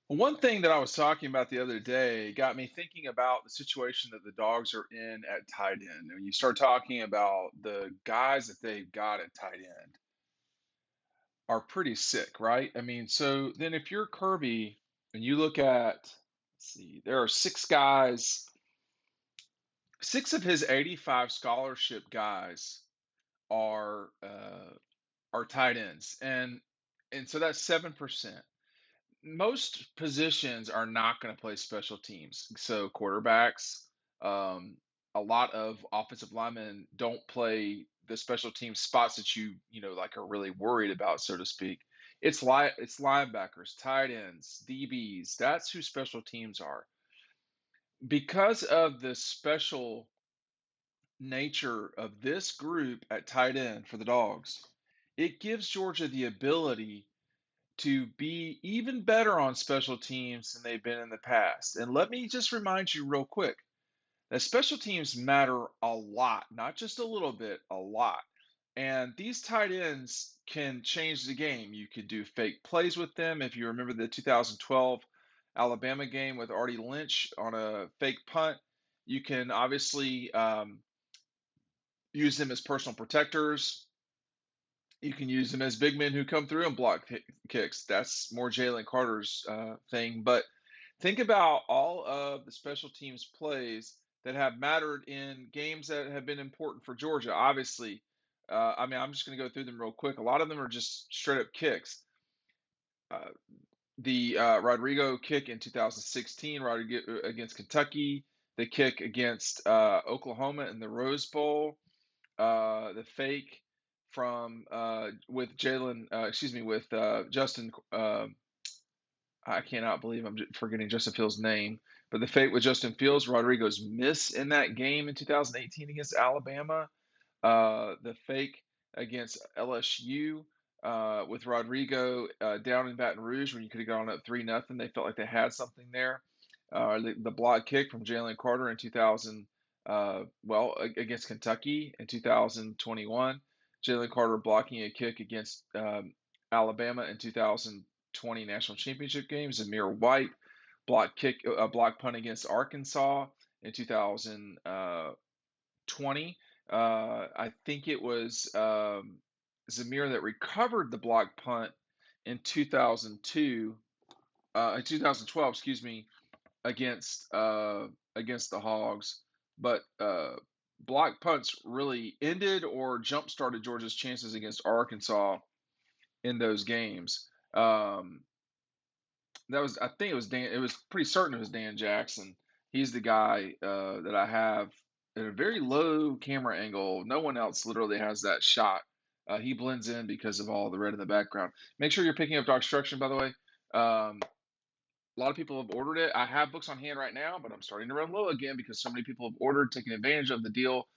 One thing that I was talking about the other day got me thinking about the situation that the Dogs are in at tight end. When you start talking about the guys that they've got at tight end are pretty sick, right? I mean, so then if you're Kirby and you look at, let's see, there are six guys, six of his 85 scholarship guys are tight ends, and so that's 7%. Most positions are not going to play special teams. So quarterbacks, um, a lot of offensive linemen don't play the special team spots that like are really worried about, so to speak. It's linebackers, tight ends, DBs. That's who special teams are. Because of the special nature of this group at tight end for the Dogs, it gives Georgia the ability to be even better on special teams than they've been in the past. And let me just remind you real quick that special teams matter a lot, not just a little bit, a lot. And these tight ends can change the game. You could do fake plays with them. If you remember the 2012 Alabama game with Artie Lynch on a fake punt, you can obviously use them as personal protectors. You can use them as big men who come through and block kicks. That's more Jalen Carter's thing. But think about all of the special teams plays that have mattered in games that have been important for Georgia. Obviously, I mean, I'm just going to go through them real quick. A lot of them are just straight up kicks. Uh, the Rodrigo kick in 2016 against Kentucky, the kick against Oklahoma in the Rose Bowl, the fake from with Jalen, excuse me, with Justin. I cannot believe I'm forgetting Justin Fields' name, but the fake with Justin Fields, Rodrigo's miss in that game in 2018 against Alabama, the fake against LSU with Rodrigo down in Baton Rouge when you could have gone up 3-0. They felt like they had something there. The block kick from Jalen Carter in 2000, against Kentucky in 2021. Jalen Carter blocking a kick against Alabama in 2020 national championship game. Zamir White block punt against Arkansas in 2020. I think it was Zamir that recovered the block punt in 2012, excuse me, against the Hogs. But block punts really ended or jump started Georgia's chances against Arkansas in those games. That was, I think it was Dan. It was pretty certain it was Dan Jackson. He's the guy that I have at a very low camera angle. No one else literally has that shot. He blends in because of all the red in the background. Make sure you're picking up DAWGSTRUCTION, by the way. A lot of people have ordered it. I have books on hand right now, but I'm starting to run low again because so many people have ordered, taking advantage of the deal.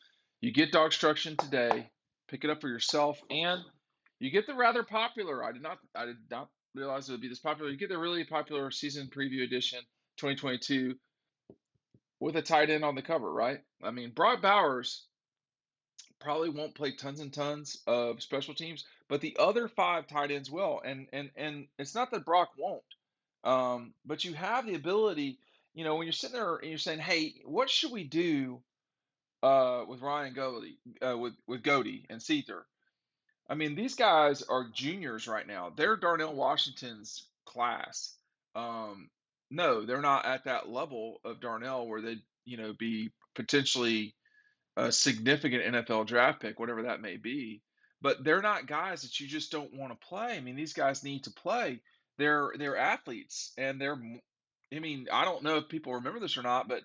You get DAWGSTRUCTION today. Pick it up for yourself, and you get the rather popular. I did not realize it would be this popular. You get the really popular season preview edition 2022 with a tight end on the cover, right? I mean, Brock Bowers probably won't play tons and tons of special teams, but the other five tight ends will. And it's not that Brock won't, but you have the ability. When you're sitting there and you're saying, "Hey, what should we do with Ryan Goody, with Goody and Seether?" I mean, these guys are juniors right now. They're Darnell Washington's class. Um, no, they're not at that level of Darnell where they'd, be potentially a significant NFL draft pick, whatever that may be. But they're not guys that you just don't want to play. I mean, these guys need to play. They're athletes, and I mean, I don't know if people remember this or not, but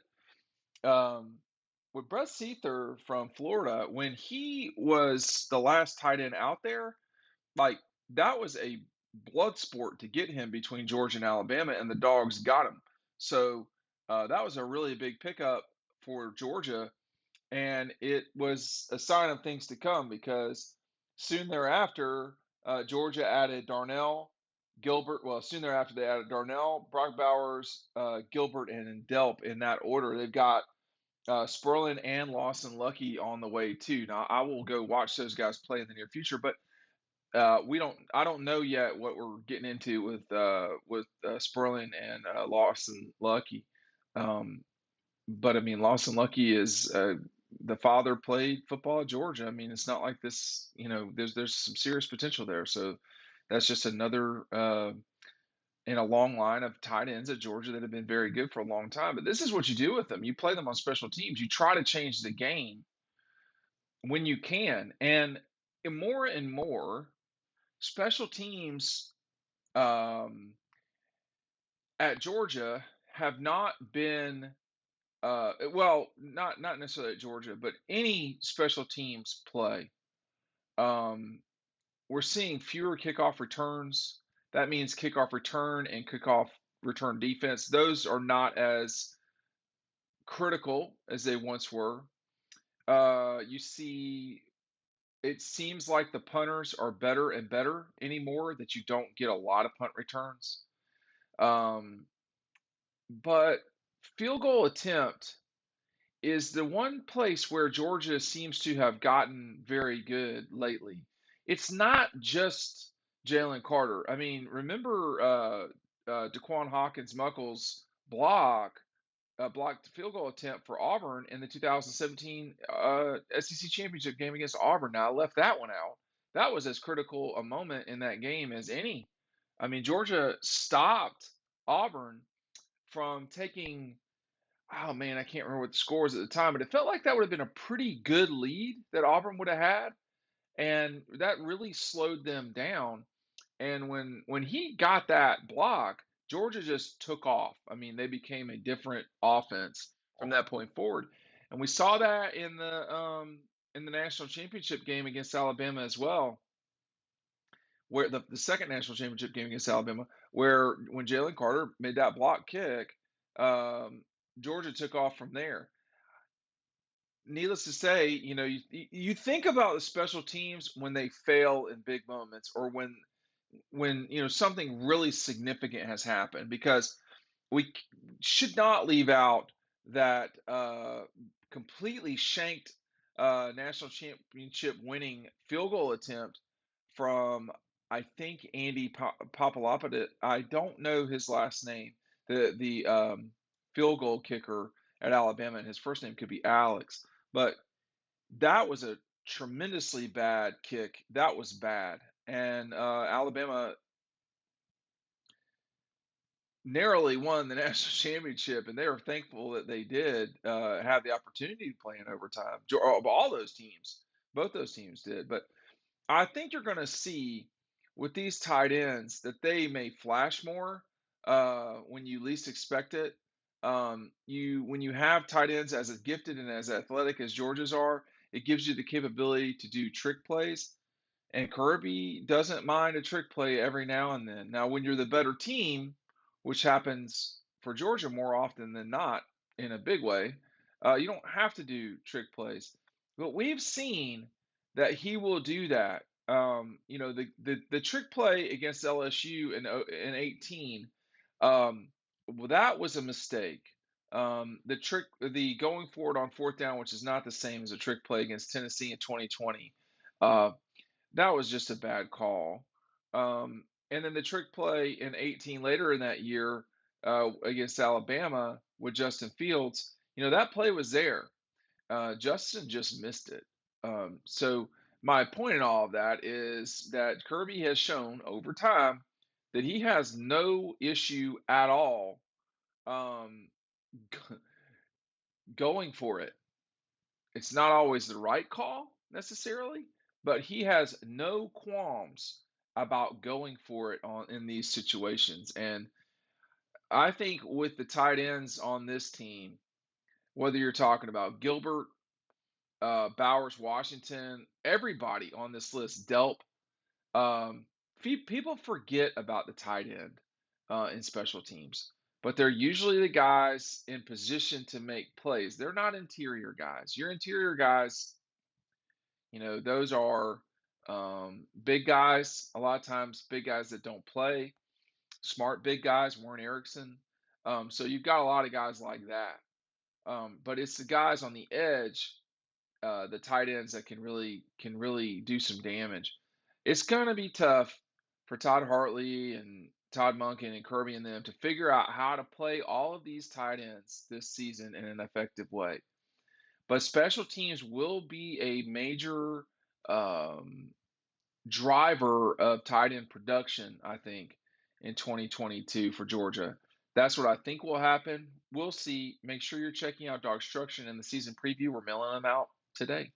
with Brett Seether from Florida, when he was the last tight end out there, like that was a blood sport to get him between Georgia and Alabama, and the Dogs got him. So that was a really big pickup for Georgia, and it was a sign of things to come because soon thereafter, Georgia added Darnell, Gilbert. Well, soon thereafter, they added Darnell, Brock Bowers, Gilbert, and Delp in that order. They've got Sperlin and Lawson Lucky on the way too. Now, I will go watch those guys play in the near future, but We don't. I don't know yet what we're getting into with Sperling and Lawson Lucky. Um, but I mean, Lawson Lucky is the father played football at Georgia. I mean, it's not like this. There's some serious potential there. So that's just another in a long line of tight ends at Georgia that have been very good for a long time. But this is what you do with them. You play them on special teams. You try to change the game when you can, and more special teams um, at Georgia have not been well, not necessarily at Georgia, but any special teams play. Um, we're seeing fewer kickoff returns. That means kickoff return and kickoff return defense. Those are not as critical as they once were. You see, it seems like the punters are better and better anymore, that you don't get a lot of punt returns. Um, but field goal attempt is the one place where Georgia seems to have gotten very good lately. It's not just Jalen Carter. I mean, remember Daquan Hawkins Muckles blocked field goal attempt for Auburn in the 2017 SEC championship game against Auburn. Now I left that one out. That was as critical a moment in that game as any. I mean, Georgia stopped Auburn from taking, oh man, I can't remember what the score was at the time, but it felt like that would have been a pretty good lead that Auburn would have had, and that really slowed them down. And when he got that block, Georgia just took off. I mean, they became a different offense from that point forward, and we saw that in the national championship game against Alabama as well, where the second national championship game against Alabama, where when Jalen Carter made that block kick, um, Georgia took off from there. Needless to say, you think about the special teams when they fail in big moments, or when something really significant has happened, because we should not leave out that completely shanked national championship winning field goal attempt from, I think, Andy Papalopoulos. I don't know his last name. The field goal kicker at Alabama, and his first name could be Alex, but that was a tremendously bad kick. That was bad, and Alabama narrowly won the national championship, and they were thankful that they did have the opportunity to play in overtime. All those teams, both those teams did. But I think you're going to see with these tight ends that they may flash more when you least expect it. You when you have tight ends as gifted and as athletic as Georgia's are, it gives you the capability to do trick plays. And Kirby doesn't mind a trick play every now and then. Now, when you're the better team, which happens for Georgia more often than not in a big way, you don't have to do trick plays. But we've seen that he will do that. The trick play against LSU in 18, well, that was a mistake. The going forward on fourth down, which is not the same as a trick play against Tennessee in 2020. Uh, that was just a bad call. And then the trick play in 18 later in that year against Alabama with Justin Fields, that play was there. Justin just missed it. So my point in all of that is that Kirby has shown over time that he has no issue at all um, going for it. It's not always the right call necessarily, but he has no qualms about going for it in these situations. And I think with the tight ends on this team, whether you're talking about Gilbert, Bowers, Washington, everybody on this list, Delp, um, people forget about the tight end in special teams, but they're usually the guys in position to make plays. They're not interior guys. Your interior guys, those are big guys, a lot of times big guys that don't play, smart big guys, Warren Erickson. So you've got a lot of guys like that. But it's the guys on the edge, the tight ends that can really do some damage. It's going to be tough for Todd Hartley and Todd Monken and Kirby and them to figure out how to play all of these tight ends this season in an effective way. But special teams will be a major um, driver of tight end production, I think, in 2022 for Georgia. That's what I think will happen. We'll see. Make sure you're checking out DAWGSTRUCTION in the season preview. We're mailing them out today.